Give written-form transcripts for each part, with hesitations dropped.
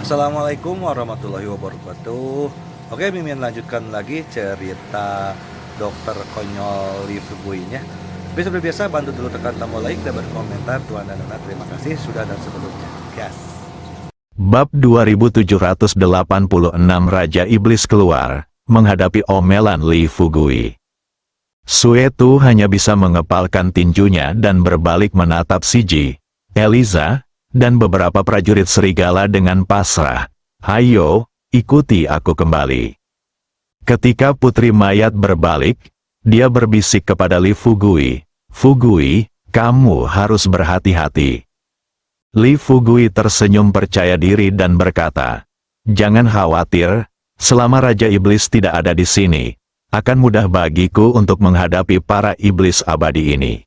Assalamualaikum warahmatullahi wabarakatuh. Oke, Mimin lanjutkan lagi cerita dokter konyol Lee Fugui-nya. Tapi seperti biasa, bantu dulu tekan tombol like dan berkomentar. Tuan dan Nona, terima kasih sudah dan sebelumnya. Gas. Bab 2786 Raja Iblis keluar, menghadapi omelan Lee Fugui. Suetu hanya bisa mengepalkan tinjunya dan berbalik menatap Shiji, Eliza, dan beberapa prajurit serigala dengan pasrah. "Hayo, ikuti aku kembali." Ketika putri mayat berbalik, dia berbisik kepada Lee Fugui, "Fugui, kamu harus berhati-hati." Lee Fugui tersenyum percaya diri dan berkata, "Jangan khawatir, selama Raja Iblis tidak ada di sini, akan mudah bagiku untuk menghadapi para iblis abadi ini."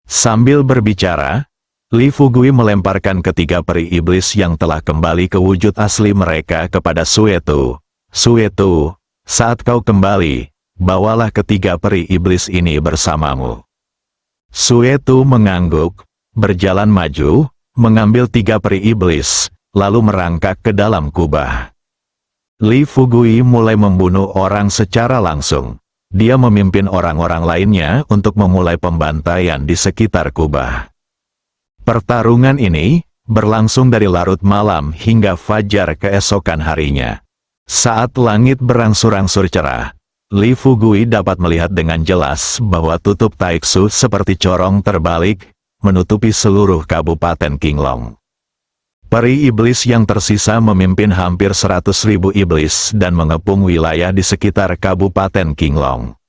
Sambil berbicara, Lee Fugui melemparkan ketiga peri iblis yang telah kembali ke wujud asli mereka kepada Suetu. "Suetu, saat kau kembali, bawalah ketiga peri iblis ini bersamamu." Suetu mengangguk, berjalan maju, mengambil tiga peri iblis, lalu merangkak ke dalam kubah. Lee Fugui mulai membunuh orang secara langsung. Dia memimpin orang-orang lainnya untuk memulai pembantaian di sekitar kubah. Pertarungan ini berlangsung dari larut malam hingga fajar keesokan harinya. Saat langit berangsur-angsur cerah, Lee Fugui dapat melihat dengan jelas bahwa tutup Taiksu seperti corong terbalik, menutupi seluruh Kabupaten Qinglong. Peri iblis yang tersisa memimpin hampir 100.000 iblis dan mengepung wilayah di sekitar Kabupaten Qinglong.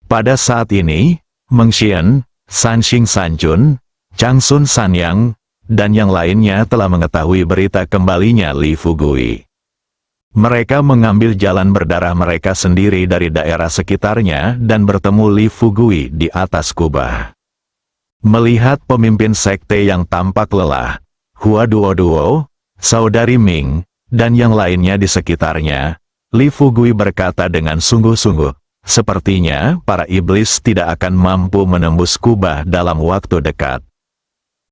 Pada saat ini, Meng Xian, Sanxing Sanjun, Changsun Sanyang, dan yang lainnya telah mengetahui berita kembalinya Lee Fugui. Mereka mengambil jalan berdarah mereka sendiri dari daerah sekitarnya dan bertemu Lee Fugui di atas kubah. Melihat pemimpin sekte yang tampak lelah, Hua Duo, saudari Ming, dan yang lainnya di sekitarnya, Lee Fugui berkata dengan sungguh-sungguh, "Sepertinya para iblis tidak akan mampu menembus kubah dalam waktu dekat.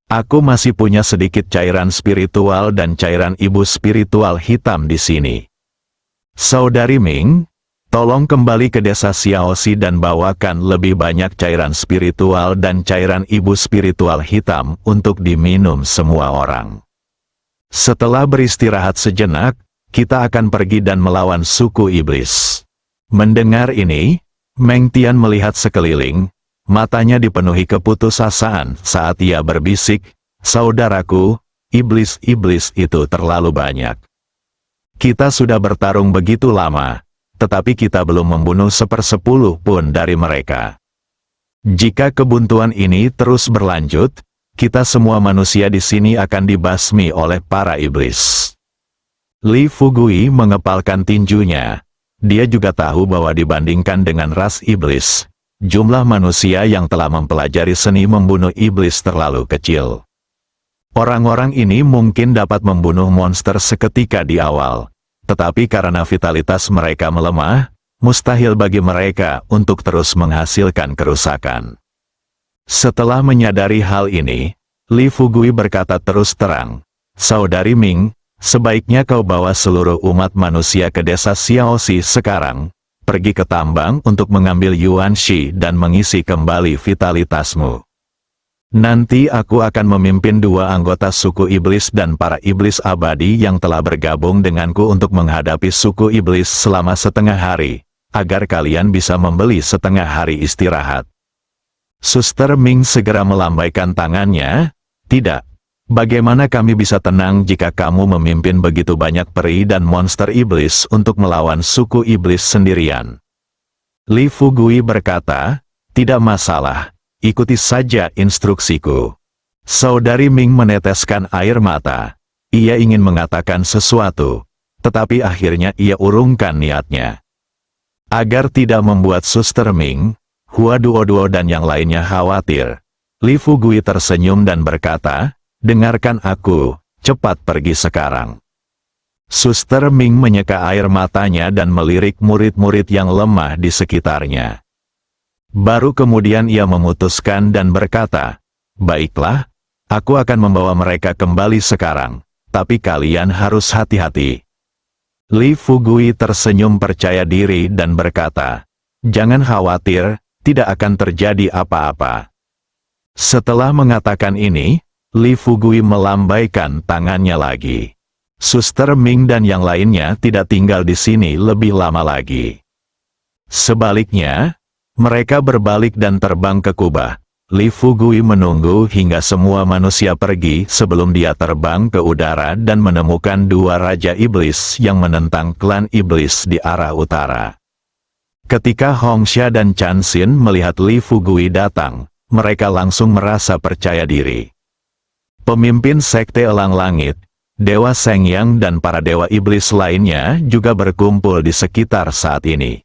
Aku masih punya sedikit cairan spiritual dan cairan ibu spiritual hitam di sini. Saudari Ming, tolong kembali ke desa Xiaoxi dan bawakan lebih banyak cairan spiritual dan cairan ibu spiritual hitam untuk diminum semua orang. Setelah beristirahat sejenak, kita akan pergi dan melawan suku iblis." Mendengar ini, Meng Tian melihat sekeliling, matanya dipenuhi keputusasaan saat ia berbisik, "Saudaraku, iblis-iblis itu terlalu banyak. Kita sudah bertarung begitu lama, tetapi kita belum membunuh 1/10 pun dari mereka. Jika kebuntuan ini terus berlanjut, kita semua manusia di sini akan dibasmi oleh para iblis." Lee Fugui mengepalkan tinjunya. Dia juga tahu bahwa dibandingkan dengan ras iblis, jumlah manusia yang telah mempelajari seni membunuh iblis terlalu kecil. Orang-orang ini mungkin dapat membunuh monster seketika di awal, tetapi karena vitalitas mereka melemah, mustahil bagi mereka untuk terus menghasilkan kerusakan. Setelah menyadari hal ini, Lee Fugui berkata terus terang, "Saudari Ming, sebaiknya kau bawa seluruh umat manusia ke desa Xiaoxi sekarang, pergi ke tambang untuk mengambil Yuan Shi dan mengisi kembali vitalitasmu. Nanti aku akan memimpin 2 anggota suku iblis dan para iblis abadi yang telah bergabung denganku untuk menghadapi suku iblis selama setengah hari, agar kalian bisa membeli setengah hari istirahat." Suster Ming segera melambaikan tangannya, "Tidak. Bagaimana kami bisa tenang jika kamu memimpin begitu banyak peri dan monster iblis untuk melawan suku iblis sendirian?" Lee Fugui berkata, "Tidak masalah, ikuti saja instruksiku." Saudari Ming meneteskan air mata. Ia ingin mengatakan sesuatu, tetapi akhirnya ia urungkan niatnya. Agar tidak membuat Suster Ming, Hua Duo dan yang lainnya khawatir, Lee Fugui tersenyum dan berkata, "Dengarkan aku, cepat pergi sekarang." Suster Ming menyeka air matanya dan melirik murid-murid yang lemah di sekitarnya. Baru kemudian ia memutuskan dan berkata, "Baiklah, aku akan membawa mereka kembali sekarang, tapi kalian harus hati-hati. Li Fugui tersenyum percaya diri dan berkata, "Jangan khawatir, tidak akan terjadi apa-apa." Setelah mengatakan ini, Li Fugui melambaikan tangannya lagi. Suster Ming dan yang lainnya tidak tinggal di sini lebih lama lagi. Sebaliknya, mereka berbalik dan terbang ke kubah. Li Fugui menunggu hingga semua manusia pergi sebelum dia terbang ke udara dan menemukan dua Raja Iblis yang menentang klan Iblis di arah utara. Ketika Hongxia dan Chan Xin melihat Li Fugui datang, mereka langsung merasa percaya diri. Pemimpin Sekte Elang Langit, Dewa Seng Yang dan para Dewa Iblis lainnya juga berkumpul di sekitar saat ini.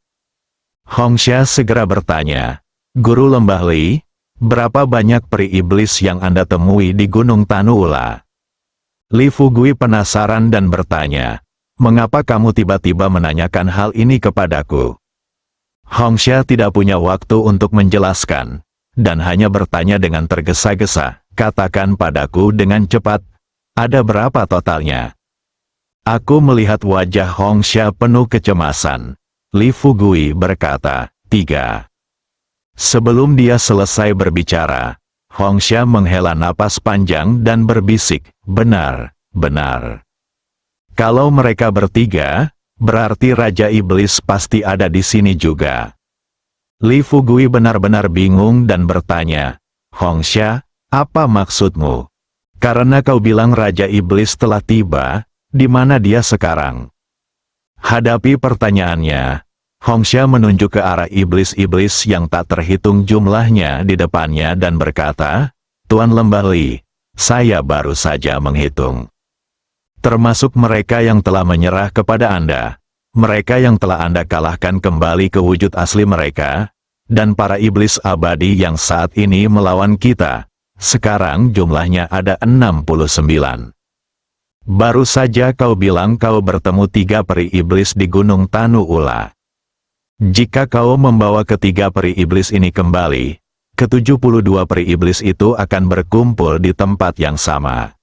Hongxia segera bertanya, "Guru Lembah Li, berapa banyak peri iblis yang Anda temui di Gunung Tanuula?" Li Fugui penasaran dan bertanya, "Mengapa kamu tiba-tiba menanyakan hal ini kepadaku?" Hongxia tidak punya waktu untuk menjelaskan, dan hanya bertanya dengan tergesa-gesa, "Katakan padaku dengan cepat, ada berapa totalnya?" Aku melihat wajah Hongxia penuh kecemasan. Li Fugui berkata, 3. Sebelum dia selesai berbicara, Hongxia menghela napas panjang dan berbisik, "Benar, benar. Kalau mereka bertiga, berarti Raja Iblis pasti ada di sini juga." Li Fugui benar-benar bingung dan bertanya, "Hongxia, apa maksudmu? Karena kau bilang Raja Iblis telah tiba, di mana dia sekarang?" Hadapi pertanyaannya, Hongxia menunjuk ke arah iblis-iblis yang tak terhitung jumlahnya di depannya dan berkata, "Tuan Lembah Li, saya baru saja menghitung. Termasuk mereka yang telah menyerah kepada Anda, mereka yang telah Anda kalahkan kembali ke wujud asli mereka, dan para iblis abadi yang saat ini melawan kita. Sekarang jumlahnya ada 69. Baru saja kau bilang kau bertemu 3 peri iblis di Gunung Tanuula. Jika kau membawa ketiga peri iblis ini kembali, ke-72 peri iblis itu akan berkumpul di tempat yang sama.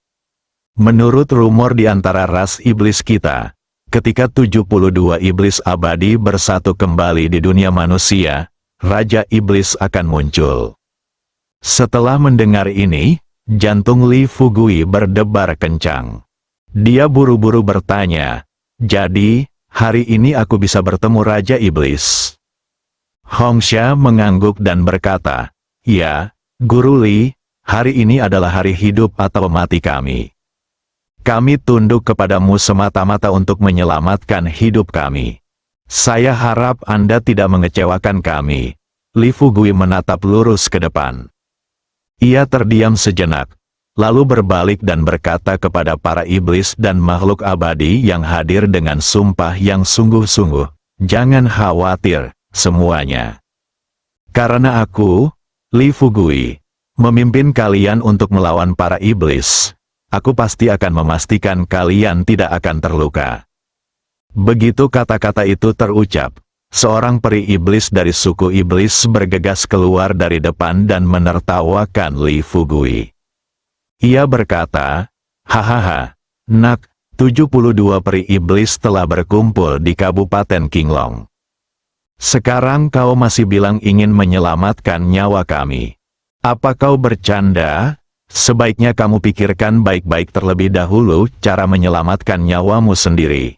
Menurut rumor di antara ras iblis kita, ketika 72 iblis abadi bersatu kembali di dunia manusia, Raja Iblis akan muncul." Setelah mendengar ini, jantung Li Fugui berdebar kencang. Dia buru-buru bertanya, "Jadi, hari ini aku bisa bertemu Raja Iblis?" Hongxia mengangguk dan berkata, "Ya, Guru Li, hari ini adalah hari hidup atau mati kami. Kami tunduk kepadamu semata-mata untuk menyelamatkan hidup kami. Saya harap Anda tidak mengecewakan kami." Li Fugui menatap lurus ke depan. Ia terdiam sejenak, lalu berbalik dan berkata kepada para iblis dan makhluk abadi yang hadir dengan sumpah yang sungguh-sungguh, "Jangan khawatir, semuanya. Karena aku, Li Fugui, memimpin kalian untuk melawan para iblis, aku pasti akan memastikan kalian tidak akan terluka." Begitu kata-kata itu terucap, seorang peri iblis dari suku iblis bergegas keluar dari depan dan menertawakan Li Fugui. Ia berkata, "Hahaha, nak, 72 peri iblis telah berkumpul di Kabupaten Qinglong. Sekarang kau masih bilang ingin menyelamatkan nyawa kami. Apa kau bercanda? Sebaiknya kamu pikirkan baik-baik terlebih dahulu cara menyelamatkan nyawamu sendiri."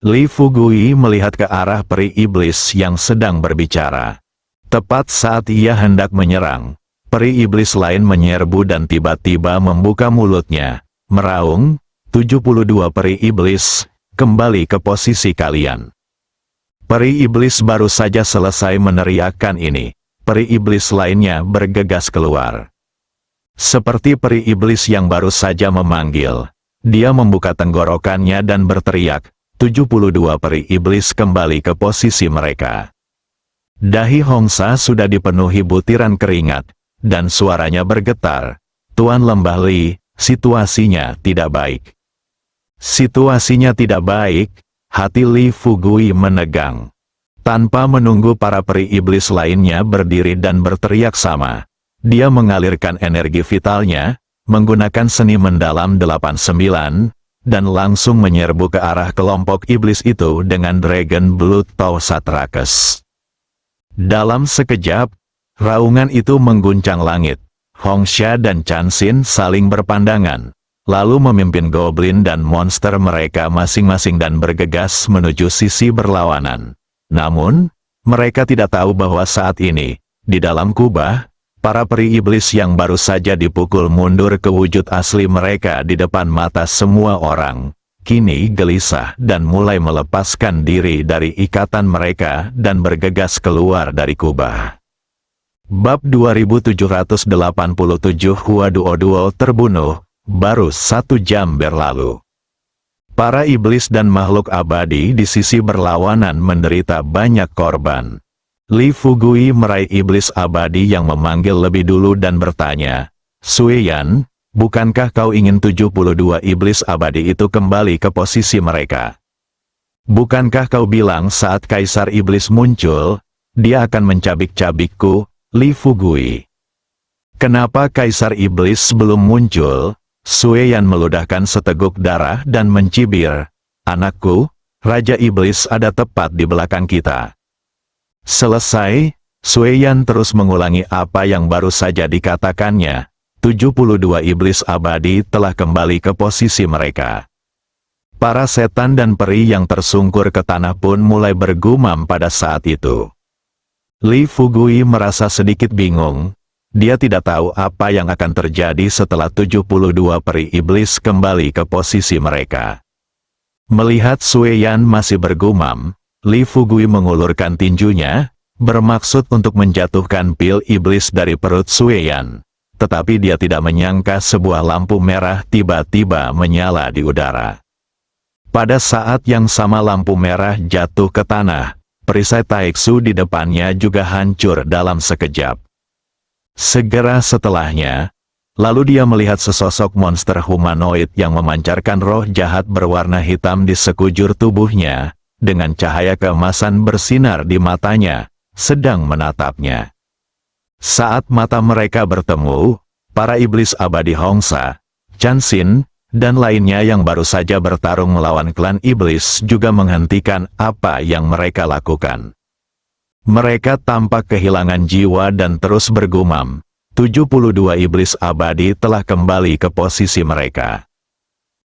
Li Fugui melihat ke arah peri iblis yang sedang berbicara. Tepat saat ia hendak menyerang, peri iblis lain menyerbu dan tiba-tiba membuka mulutnya, meraung, 72 peri iblis, kembali ke posisi kalian. Peri iblis baru saja selesai meneriakkan ini, peri iblis lainnya bergegas keluar. Seperti peri iblis yang baru saja memanggil, dia membuka tenggorokannya dan berteriak, 72 peri iblis kembali ke posisi mereka. Dahi Hongxia sudah dipenuhi butiran keringat, dan suaranya bergetar, "Tuan Lembah Li, situasinya tidak baik." Situasinya tidak baik, hati Li Fugui menegang. Tanpa menunggu para peri iblis lainnya berdiri dan berteriak sama, dia mengalirkan energi vitalnya, menggunakan seni mendalam 89, dan langsung menyerbu ke arah kelompok iblis itu dengan Dragon Blood Tausatrakes. Dalam sekejap, raungan itu mengguncang langit. Hongsha dan Chansin saling berpandangan, lalu memimpin goblin dan monster mereka masing-masing dan bergegas menuju sisi berlawanan. Namun, mereka tidak tahu bahwa saat ini, di dalam kubah, para peri iblis yang baru saja dipukul mundur ke wujud asli mereka di depan mata semua orang, kini gelisah dan mulai melepaskan diri dari ikatan mereka dan bergegas keluar dari kubah. Bab 2787 Huaduo terbunuh, baru 1 jam berlalu. Para iblis dan makhluk abadi di sisi berlawanan menderita banyak korban. Li Fugui meraih iblis abadi yang memanggil lebih dulu dan bertanya, "Sueyan, bukankah kau ingin 72 iblis abadi itu kembali ke posisi mereka? Bukankah kau bilang saat Kaisar Iblis muncul, dia akan mencabik-cabikku?" Li Fugui. "Kenapa Kaisar Iblis belum muncul?" Sueyan meludahkan seteguk darah dan mencibir, "Anakku, Raja Iblis ada tepat di belakang kita." Selesai, Sueyan terus mengulangi apa yang baru saja dikatakannya. 72 iblis abadi telah kembali ke posisi mereka. Para setan dan peri yang tersungkur ke tanah pun mulai bergumam pada saat itu. Li Fugui merasa sedikit bingung. Dia tidak tahu apa yang akan terjadi setelah 72 peri iblis kembali ke posisi mereka. Melihat Sueyan masih bergumam, Li Fugui mengulurkan tinjunya, bermaksud untuk menjatuhkan pil iblis dari perut Sueyan. Tetapi dia tidak menyangka sebuah lampu merah tiba-tiba menyala di udara. Pada saat yang sama lampu merah jatuh ke tanah, perisai Taeksu di depannya juga hancur dalam sekejap. Segera setelahnya, lalu dia melihat sesosok monster humanoid yang memancarkan roh jahat berwarna hitam di sekujur tubuhnya, dengan cahaya keemasan bersinar di matanya, sedang menatapnya. Saat mata mereka bertemu, para iblis abadi Hongsa, Chansin, dan lainnya yang baru saja bertarung melawan klan iblis juga menghentikan apa yang mereka lakukan. Mereka tampak kehilangan jiwa dan terus bergumam, 72 iblis abadi telah kembali ke posisi mereka.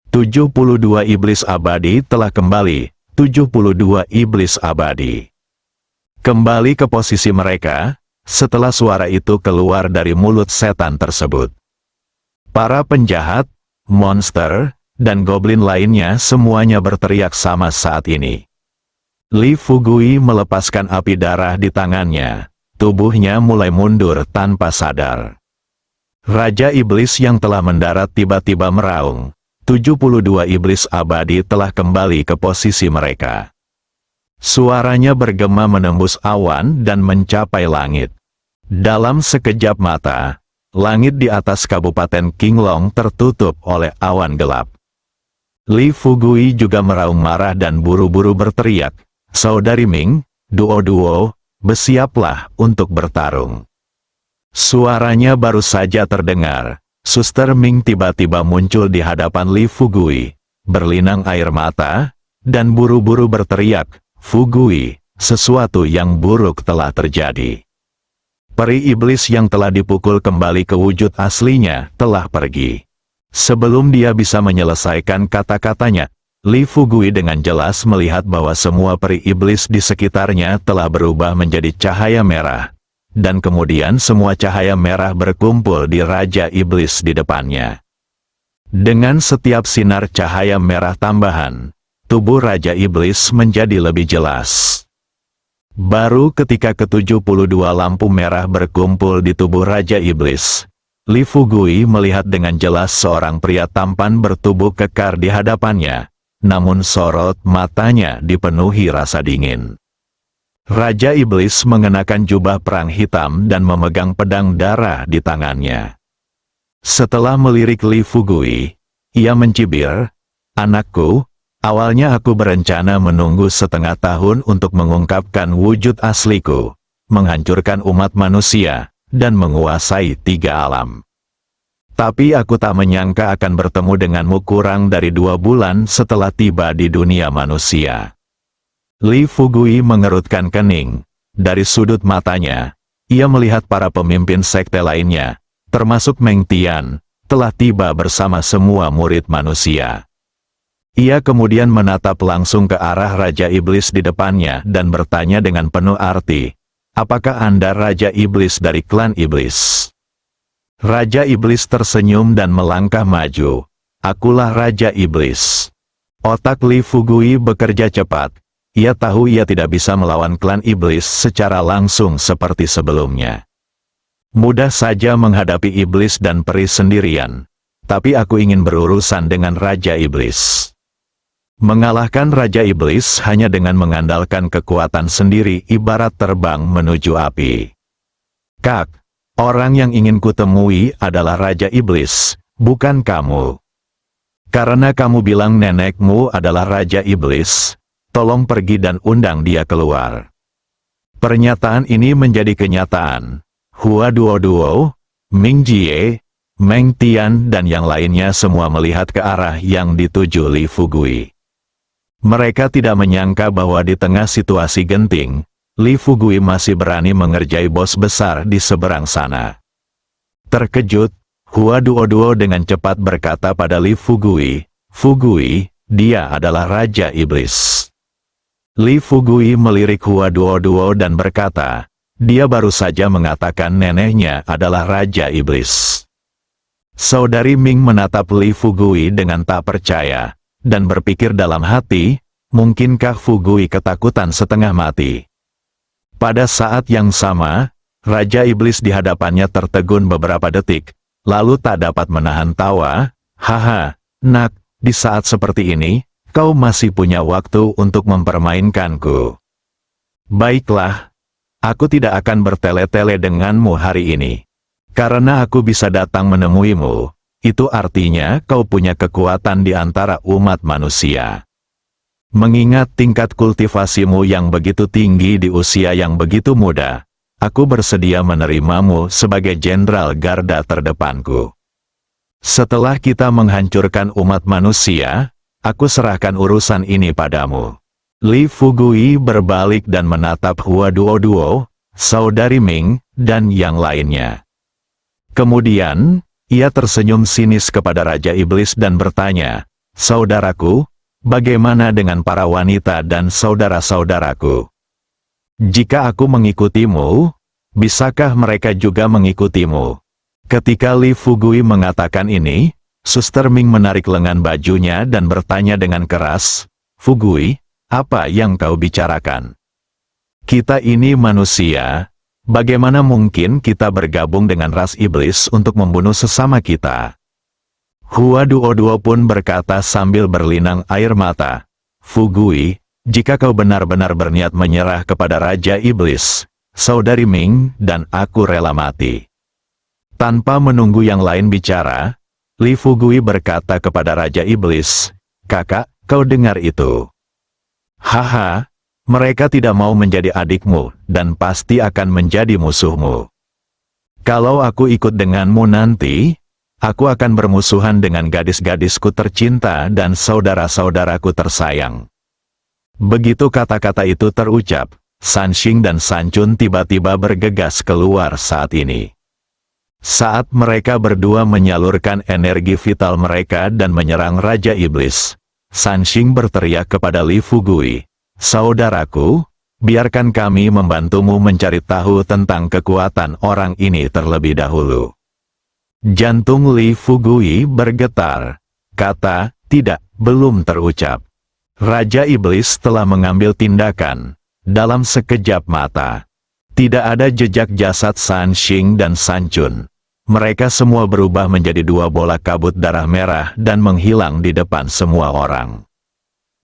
72 iblis abadi telah kembali, 72 iblis abadi. Kembali ke posisi mereka, setelah suara itu keluar dari mulut setan tersebut. Para penjahat, monster, dan goblin lainnya semuanya berteriak sama saat ini. Li Fugui melepaskan api darah di tangannya, tubuhnya mulai mundur tanpa sadar. Raja Iblis yang telah mendarat tiba-tiba meraung, 72 iblis abadi telah kembali ke posisi mereka. Suaranya bergema menembus awan dan mencapai langit. Dalam sekejap mata, langit di atas Kabupaten Qinglong tertutup oleh awan gelap. Li Fugui juga meraung marah dan buru-buru berteriak, "Saudari Ming, Duo-Duo, bersiaplah untuk bertarung." Suaranya baru saja terdengar, Suster Ming tiba-tiba muncul di hadapan Li Fugui, berlinang air mata, dan buru-buru berteriak, "Fugui, sesuatu yang buruk telah terjadi. Peri iblis yang telah dipukul kembali ke wujud aslinya telah pergi." Sebelum dia bisa menyelesaikan kata-katanya, Li Fugui dengan jelas melihat bahwa semua peri iblis di sekitarnya telah berubah menjadi cahaya merah. Dan kemudian semua cahaya merah berkumpul di Raja Iblis di depannya. Dengan setiap sinar cahaya merah tambahan, tubuh Raja Iblis menjadi lebih jelas. Baru ketika ke-72 lampu merah berkumpul di tubuh Raja Iblis, Li Fugui melihat dengan jelas seorang pria tampan bertubuh kekar di hadapannya, namun sorot matanya dipenuhi rasa dingin. Raja Iblis mengenakan jubah perang hitam dan memegang pedang darah di tangannya. Setelah melirik Li Fugui, ia mencibir, "Anakku, awalnya aku berencana menunggu setengah tahun untuk mengungkapkan wujud asliku, menghancurkan umat manusia, dan menguasai 3 alam. Tapi aku tak menyangka akan bertemu denganmu kurang dari 2 bulan setelah tiba di dunia manusia. Li Fugui mengerutkan kening. Dari sudut matanya, ia melihat para pemimpin sekte lainnya, termasuk Meng Tian, telah tiba bersama semua murid manusia. Ia kemudian menatap langsung ke arah Raja Iblis di depannya dan bertanya dengan penuh arti, "Apakah Anda Raja Iblis dari klan Iblis?" Raja Iblis tersenyum dan melangkah maju. "Akulah Raja Iblis." Otak Li Fugui bekerja cepat. Ia tahu ia tidak bisa melawan klan Iblis secara langsung seperti sebelumnya. Mudah saja menghadapi Iblis dan peri sendirian. Tapi aku ingin berurusan dengan Raja Iblis. Mengalahkan Raja Iblis hanya dengan mengandalkan kekuatan sendiri ibarat terbang menuju api. "Kak, orang yang ingin kutemui adalah Raja Iblis, bukan kamu. Karena kamu bilang nenekmu adalah Raja Iblis, tolong pergi dan undang dia keluar." Pernyataan ini menjadi kenyataan. Hua Duo, Ming Jie, Meng Tian dan yang lainnya semua melihat ke arah yang dituju Li Fugui. Mereka tidak menyangka bahwa di tengah situasi genting, Li Fugui masih berani mengerjai bos besar di seberang sana. Terkejut, Hua Duo dengan cepat berkata pada Li Fugui, "Fugui, dia adalah Raja Iblis." Li Fugui melirik Hua Duo dan berkata, "Dia baru saja mengatakan neneknya adalah Raja Iblis." Saudari Ming menatap Li Fugui dengan tak percaya, dan berpikir dalam hati, mungkinkah Fugui ketakutan setengah mati. Pada saat yang sama, Raja Iblis di hadapannya tertegun beberapa detik, lalu tak dapat menahan tawa. "Haha, nak, di saat seperti ini, kau masih punya waktu untuk mempermainkanku. Baiklah, aku tidak akan bertele-tele denganmu hari ini. Karena aku bisa datang menemuimu, itu artinya kau punya kekuatan di antara umat manusia. Mengingat tingkat kultivasimu yang begitu tinggi di usia yang begitu muda, aku bersedia menerimamu sebagai jenderal garda terdepanku. Setelah kita menghancurkan umat manusia, aku serahkan urusan ini padamu." Li Fugui berbalik dan menatap Hua Duo, saudari Ming, dan yang lainnya. Kemudian, ia tersenyum sinis kepada Raja Iblis dan bertanya, "Saudaraku, bagaimana dengan para wanita dan saudara-saudaraku? Jika aku mengikutimu, bisakah mereka juga mengikutimu?" Ketika Li Fugui mengatakan ini, Suster Ming menarik lengan bajunya dan bertanya dengan keras, "Fugui, apa yang kau bicarakan? Kita ini manusia, bagaimana mungkin kita bergabung dengan ras iblis untuk membunuh sesama kita?" Hua Duo pun berkata sambil berlinang air mata, "Fugui, jika kau benar-benar berniat menyerah kepada Raja Iblis, saudari Ming dan aku rela mati." Tanpa menunggu yang lain bicara, Li Fugui berkata kepada Raja Iblis, "Kakak, kau dengar itu? Haha, mereka tidak mau menjadi adikmu, dan pasti akan menjadi musuhmu. Kalau aku ikut denganmu nanti, aku akan bermusuhan dengan gadis-gadisku tercinta dan saudara-saudaraku tersayang." Begitu kata-kata itu terucap, Sanxing dan Sanchun tiba-tiba bergegas keluar saat ini. Saat mereka berdua menyalurkan energi vital mereka dan menyerang Raja Iblis, Sanxing berteriak kepada Li Fugui, "Saudaraku, biarkan kami membantumu mencari tahu tentang kekuatan orang ini terlebih dahulu." Jantung Li Fugui bergetar. Kata, "tidak," belum terucap. Raja Iblis telah mengambil tindakan. Dalam sekejap mata, tidak ada jejak jasad Sanxing dan Sanchun. Mereka semua berubah menjadi 2 bola kabut darah merah dan menghilang di depan semua orang.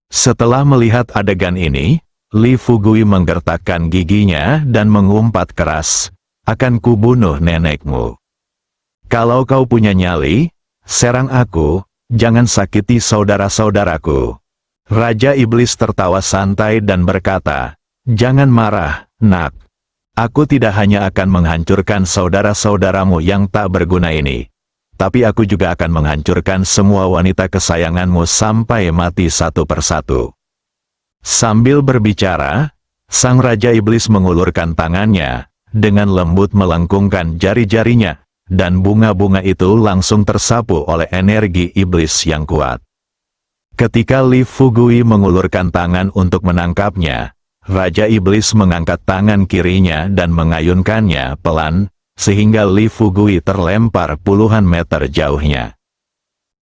Setelah melihat adegan ini, Li Fugui menggertakkan giginya dan mengumpat keras, "Akan kubunuh nenekmu. Kalau kau punya nyali, serang aku, jangan sakiti saudara-saudaraku." Raja Iblis tertawa santai dan berkata, "Jangan marah, nak. Aku tidak hanya akan menghancurkan saudara-saudaramu yang tak berguna ini, tapi aku juga akan menghancurkan semua wanita kesayanganmu sampai mati satu persatu. Sambil berbicara, sang Raja Iblis mengulurkan tangannya, dengan lembut melengkungkan jari-jarinya, dan bunga-bunga itu langsung tersapu oleh energi iblis yang kuat. Ketika Li Fugui mengulurkan tangan untuk menangkapnya, Raja Iblis mengangkat tangan kirinya dan mengayunkannya pelan, sehingga Li Fugui terlempar puluhan meter jauhnya.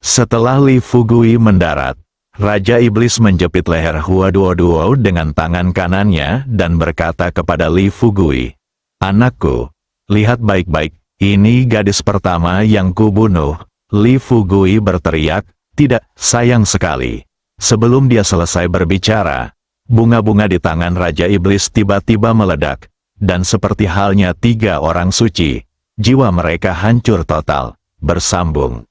Setelah Li Fugui mendarat, Raja Iblis menjepit leher Hua Duo dengan tangan kanannya dan berkata kepada Li Fugui, "Anakku, lihat baik-baik, ini gadis pertama yang kubunuh." Li Fugui berteriak, "Tidak, sayang sekali." Sebelum dia selesai berbicara, bunga-bunga di tangan Raja Iblis tiba-tiba meledak, dan seperti halnya 3 orang suci, jiwa mereka hancur total, bersambung.